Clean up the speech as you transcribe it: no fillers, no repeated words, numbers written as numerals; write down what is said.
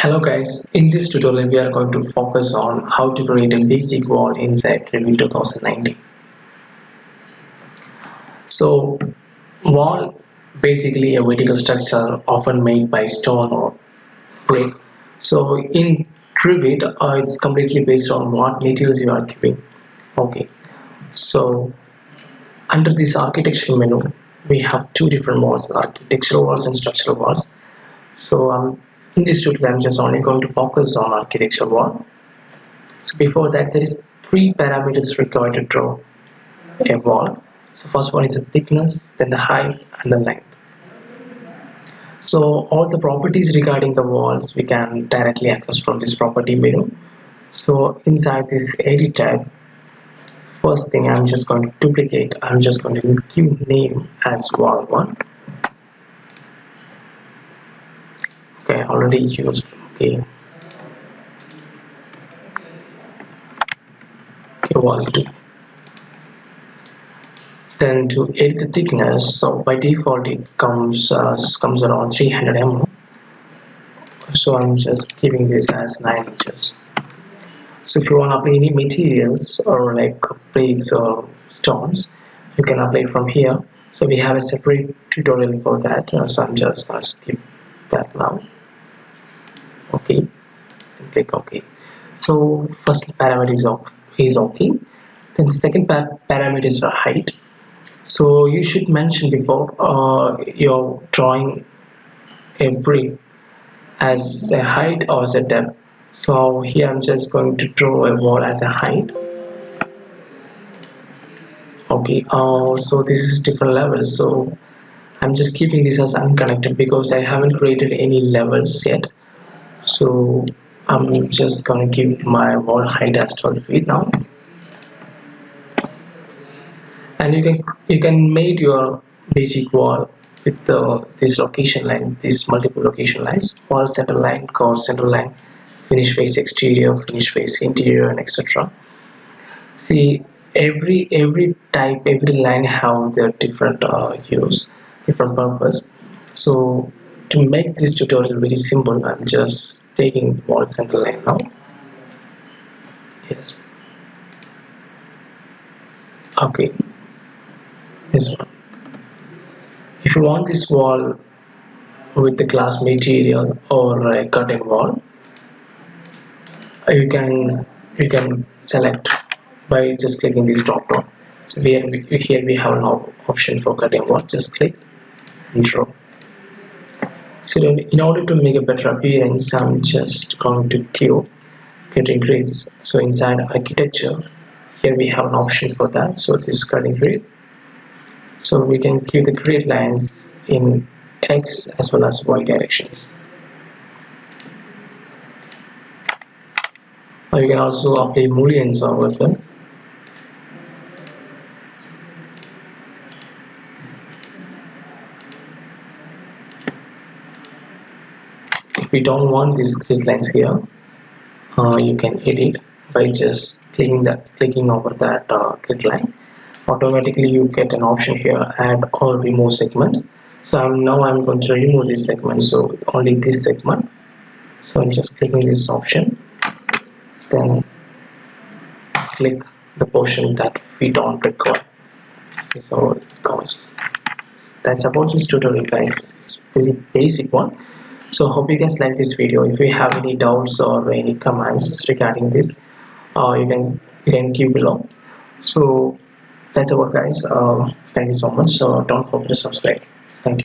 Hello guys, in this tutorial we are going to focus on how to create a basic wall inside Revit 2019. So wall basically a vertical structure often made by stone or brick. So in Revit it's completely based on what materials you are giving. Okay, so under this architectural menu we have two different walls, architectural walls and structural walls. So in this tutorial I'm just only going to focus on architectural wall. So before that, there is three parameters required to draw a wall. So first one is the thickness, then the height and the length. So all the properties regarding the walls we can directly access from this property menu. So inside this edit tab, first thing I'm just going to duplicate. I'm just going to give name as wall 1. Okay, already used. Okay, wall 2. Then to edit the thickness, so by default it comes around 300 mm. So I'm just giving this as 9 inches. So if you want to apply any materials or like bricks or stones, you can apply from here. So we have a separate tutorial for that. So I'm just gonna skip that now. Okay, then click OK. So first parameter is okay. Then the second parameter is the height. So you should mention before you're drawing a brick as a height or as a depth. So here I'm just going to draw a wall as a height. Okay, so this is different levels. So I'm just keeping this as unconnected because I haven't created any levels yet. So I'm just gonna give my wall height as 12 feet now. And you can make your basic wall with this location line, these multiple location lines, wall center line, core center line, finish face exterior, finish face interior, and etc. See, every type, every line have their different use, different purpose. So to make this tutorial very simple, I'm just taking wall center line now. Yes. Okay. This one. If you want this wall with the glass material or a curtain wall, you can select by just clicking this drop down. So here we have an option for curtain wall. Just click and draw. So then in order to make a better appearance, I'm just going to give cutting grids. So inside architecture, here we have an option for that. So this cutting grid. So we can give the grid lines in X as well as Y directions. Now you can also apply booleans over them. If we don't want these grid lines here, you can edit by just clicking over that grid line. Automatically you get an option here, add or remove segments. So I'm going to remove this segment, so only this segment. So I'm just clicking this option, then click the portion that we don't require. Okay, so it goes. That's about this tutorial, guys. It's really basic one. So hope you guys like this video. If you have any doubts or any comments regarding this, you can give below. So that's about, guys. Thank you so much. So don't forget to subscribe. Thank you.